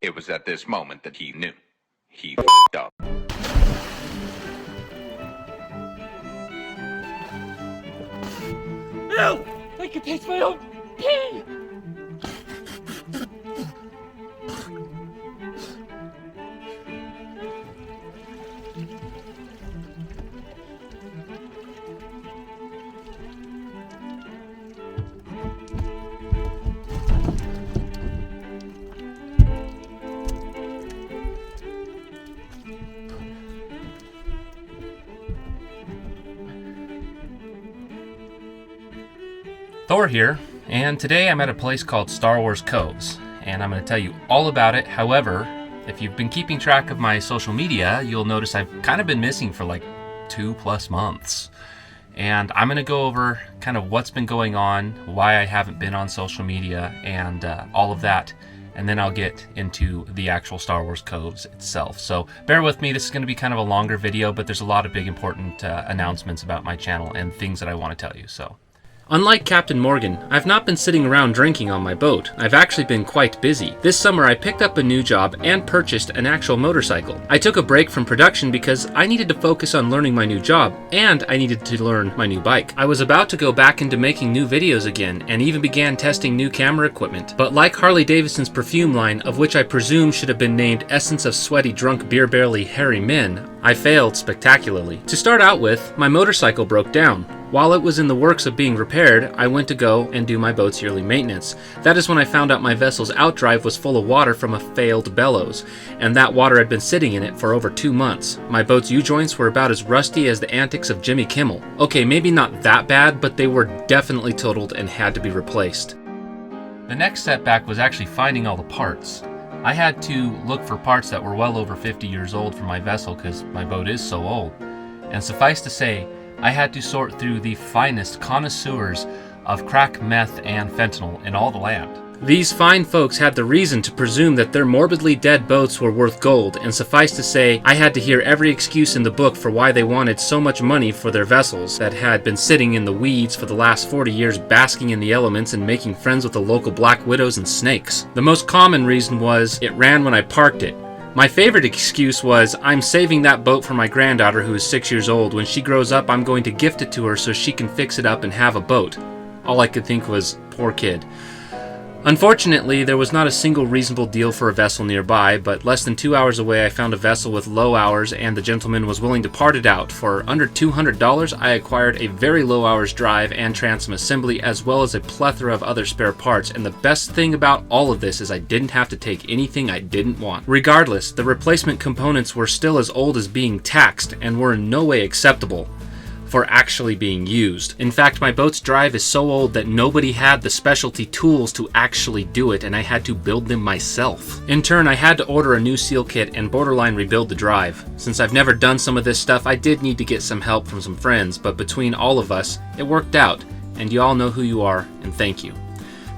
It was at this moment that he knew. He f***ed up. No! I can taste my own pee! Thor here, and today I'm at a place called Star Wars Coves, and I'm going to tell you all about it. However, if you've been keeping track of my social media, you'll notice I've kind of been missing for like 2+ months. And I'm going to go over kind of what's been going on, why I haven't been on social media, and all of that. And then I'll get into the actual Star Wars Coves itself. So bear with me, this is going to be kind of a longer video, but there's a lot of big important announcements about my channel and things that I want to tell you. So, unlike Captain Morgan, I've not been sitting around drinking on my boat. I've actually been quite busy. This summer I picked up a new job and purchased an actual motorcycle. I took a break from production because I needed to focus on learning my new job, and I needed to learn my new bike. I was about to go back into making new videos again, and even began testing new camera equipment. But like Harley Davidson's perfume line, of which I presume should have been named Essence of Sweaty Drunk Beer Barely Hairy Men, I failed spectacularly. To start out with, my motorcycle broke down. While it was in the works of being repaired, I went to go and do my boat's yearly maintenance. That is when I found out my vessel's outdrive was full of water from a failed bellows, and that water had been sitting in it for over 2 months. My boat's U-joints were about as rusty as the antics of Jimmy Kimmel. Okay, maybe not that bad, but they were definitely totaled and had to be replaced. The next setback was actually finding all the parts. I had to look for parts that were well over 50 years old for my vessel because my boat is so old. And suffice to say, I had to sort through the finest connoisseurs of crack, meth, and fentanyl in all the land. These fine folks had the reason to presume that their morbidly dead boats were worth gold, and suffice to say, I had to hear every excuse in the book for why they wanted so much money for their vessels that had been sitting in the weeds for the last 40 years basking in the elements and making friends with the local black widows and snakes. The most common reason was, it ran when I parked it. My favorite excuse was, I'm saving that boat for my granddaughter who is 6 years old. When she grows up, I'm going to gift it to her so she can fix it up and have a boat. All I could think was, poor kid. Unfortunately, there was not a single reasonable deal for a vessel nearby, but less than 2 hours away I found a vessel with low hours and the gentleman was willing to part it out. For under $200, I acquired a very low hours drive and transom assembly as well as a plethora of other spare parts, and the best thing about all of this is I didn't have to take anything I didn't want. Regardless, the replacement components were still as old as being taxed and were in no way acceptable for actually being used. In fact, my boat's drive is so old that nobody had the specialty tools to actually do it, and I had to build them myself. In turn, I had to order a new seal kit and borderline rebuild the drive. Since I've never done some of this stuff, I did need to get some help from some friends, but between all of us, it worked out, and you all know who you are, and thank you.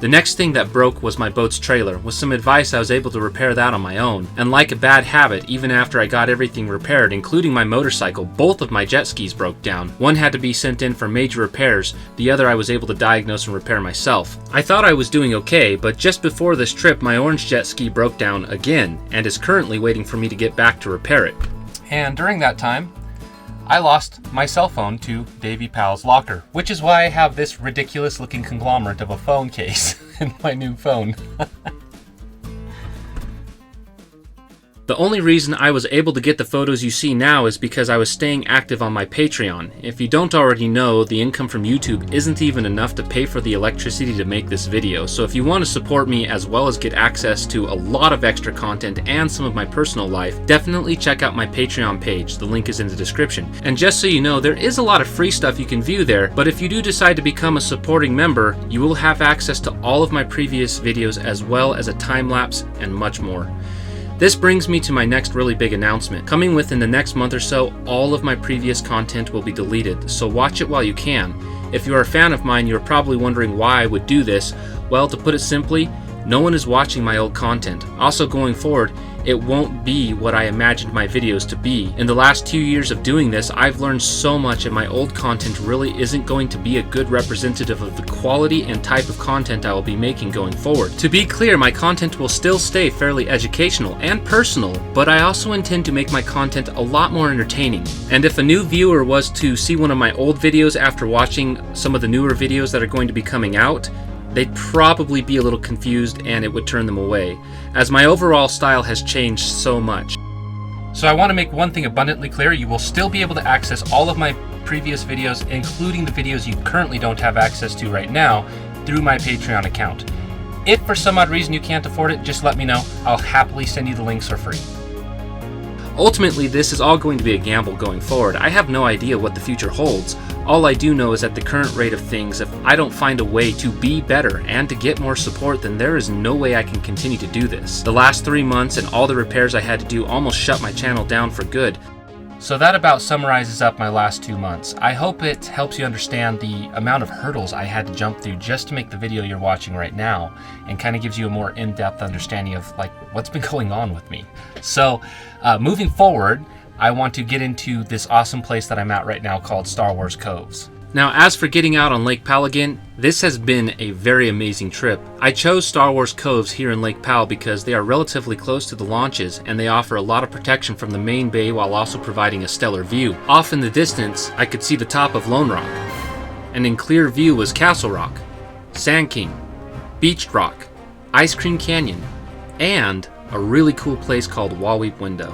The next thing that broke was my boat's trailer. With some advice, I was able to repair that on my own. And like a bad habit, even after I got everything repaired, including my motorcycle, both of my jet skis broke down. One had to be sent in for major repairs, the other I was able to diagnose and repair myself. I thought I was doing okay, but just before this trip, my orange jet ski broke down again, and is currently waiting for me to get back to repair it. And during that time, I lost my cell phone to Davy Powell's locker, which is why I have this ridiculous looking conglomerate of a phone case in my new phone. The only reason I was able to get the photos you see now is because I was staying active on my Patreon. If you don't already know, the income from YouTube isn't even enough to pay for the electricity to make this video, so if you want to support me as well as get access to a lot of extra content and some of my personal life, definitely check out my Patreon page. The link is in the description. And just so you know, there is a lot of free stuff you can view there, but if you do decide to become a supporting member, you will have access to all of my previous videos as well as a time lapse and much more. This brings me to my next really big announcement. Coming within the next month or so, all of my previous content will be deleted, so watch it while you can. If you're a fan of mine, you're probably wondering why I would do this. Well, to put it simply, No one is watching my old content. Also going forward, it won't be what I imagined my videos to be. In the last 2 years of doing this, I've learned so much, and my old content really isn't going to be a good representative of the quality and type of content I will be making going forward. To be clear, my content will still stay fairly educational and personal, but I also intend to make my content a lot more entertaining. And if a new viewer was to see one of my old videos after watching some of the newer videos that are going to be coming out, they'd probably be a little confused and it would turn them away, as my overall style has changed so much. So I want to make one thing abundantly clear: you will still be able to access all of my previous videos, including the videos you currently don't have access to right now, through my Patreon account. If for some odd reason you can't afford it, just let me know. I'll happily send you the links for free. Ultimately, this is all going to be a gamble going forward. I have no idea what the future holds. All I do know is at the current rate of things, if I don't find a way to be better and to get more support, then there is no way I can continue to do this. The last 3 months and all the repairs I had to do almost shut my channel down for good. So that about summarizes up my last 2 months. I hope it helps you understand the amount of hurdles I had to jump through just to make the video you're watching right now, and kind of gives you a more in-depth understanding of like what's been going on with me. So moving forward, I want to get into this awesome place that I'm at right now called Star Wars Coves. Now, as for getting out on Lake Powell again, this has been a very amazing trip. I chose Star Wars Coves here in Lake Powell because they are relatively close to the launches and they offer a lot of protection from the main bay while also providing a stellar view. Off in the distance, I could see the top of Lone Rock, and in clear view was Castle Rock, Sand King, Beach Rock, Ice Cream Canyon, and a really cool place called Wall-Weep Window.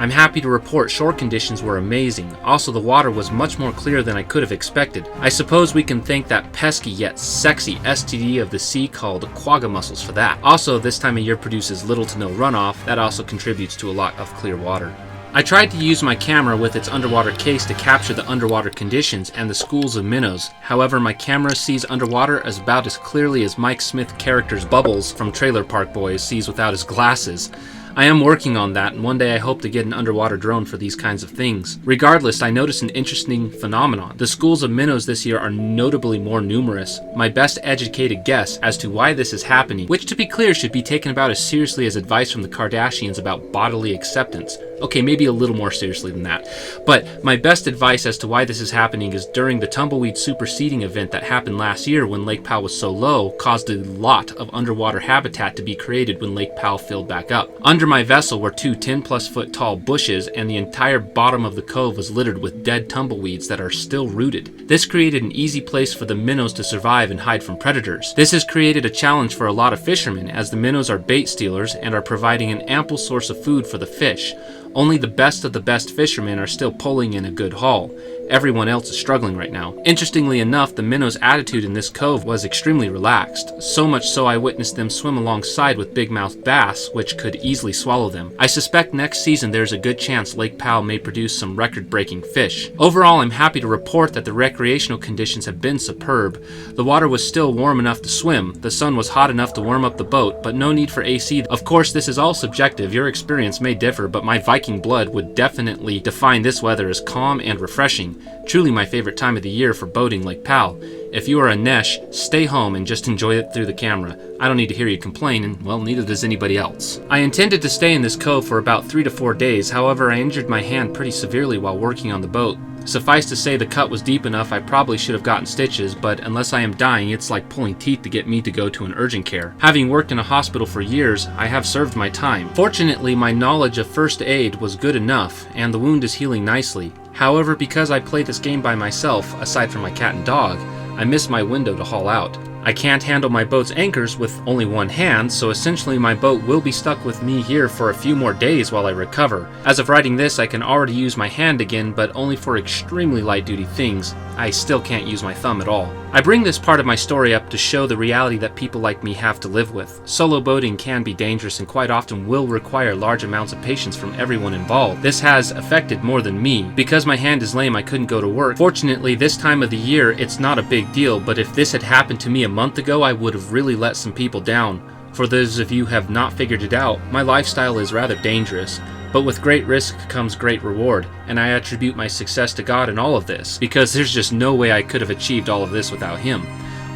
I'm happy to report shore conditions were amazing. Also, the water was much more clear than I could have expected. I suppose we can thank that pesky yet sexy STD of the sea called quagga mussels for that. Also, this time of year produces little to no runoff. That also contributes to a lot of clear water. I tried to use my camera with its underwater case to capture the underwater conditions and the schools of minnows. However, my camera sees underwater as about as clearly as Mike Smith character's Bubbles from Trailer Park Boys sees without his glasses. I am working on that, and one day I hope to get an underwater drone for these kinds of things. Regardless, I noticed an interesting phenomenon. The schools of minnows this year are notably more numerous. My best educated guess as to why this is happening, which to be clear should be taken about as seriously as advice from the Kardashians about bodily acceptance. Okay, maybe a little more seriously than that. But my best advice as to why this is happening is during the tumbleweed superseding event that happened last year when Lake Powell was so low, caused a lot of underwater habitat to be created when Lake Powell filled back up. Under my vessel were 2 10+ foot tall bushes, and the entire bottom of the cove was littered with dead tumbleweeds that are still rooted. This created an easy place for the minnows to survive and hide from predators. This has created a challenge for a lot of fishermen, as the minnows are bait stealers and are providing an ample source of food for the fish. Only the best of the best fishermen are still pulling in a good haul. Everyone else is struggling right now. Interestingly enough, the minnows' attitude in this cove was extremely relaxed, so much so I witnessed them swim alongside with big-mouthed bass, which could easily swallow them. I suspect next season there's a good chance Lake Powell may produce some record-breaking fish. Overall, I'm happy to report that the recreational conditions have been superb. The water was still warm enough to swim, the sun was hot enough to warm up the boat, but no need for AC. Of course, this is all subjective, your experience may differ, but my Viking blood would definitely define this weather as calm and refreshing. Truly my favorite time of the year for boating Lake Powell. If you are a Nesh, stay home and just enjoy it through the camera. I don't need to hear you complain, and well, neither does anybody else. I intended to stay in this cove for about 3 to 4 days, however I injured my hand pretty severely while working on the boat. Suffice to say the cut was deep enough I probably should have gotten stitches, but unless I am dying, it's like pulling teeth to get me to go to an urgent care. Having worked in a hospital for years, I have served my time. Fortunately, my knowledge of first aid was good enough, and the wound is healing nicely. However, because I play this game by myself, aside from my cat and dog, I missed my window to haul out. I can't handle my boat's anchors with only one hand, so essentially my boat will be stuck with me here for a few more days while I recover. As of writing this, I can already use my hand again, but only for extremely light-duty things. I still can't use my thumb at all. I bring this part of my story up to show the reality that people like me have to live with. Solo boating can be dangerous and quite often will require large amounts of patience from everyone involved. This has affected more than me. Because my hand is lame, I couldn't go to work. Fortunately, this time of the year, it's not a big deal, but if this had happened to me a month ago, I would have really let some people down. For those of you who have not figured it out, my lifestyle is rather dangerous. But with great risk comes great reward, and I attribute my success to God in all of this, because there's just no way I could have achieved all of this without Him.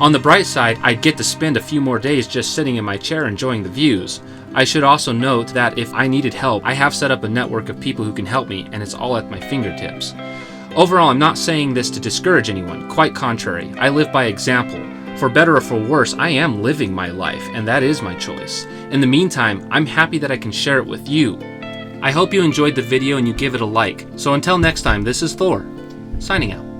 On the bright side, I get to spend a few more days just sitting in my chair enjoying the views. I should also note that if I needed help, I have set up a network of people who can help me, and it's all at my fingertips. Overall, I'm not saying this to discourage anyone, quite contrary. I live by example. For better or for worse, I am living my life, and that is my choice. In the meantime, I'm happy that I can share it with you. I hope you enjoyed the video and you give it a like. So until next time, this is Thor, signing out.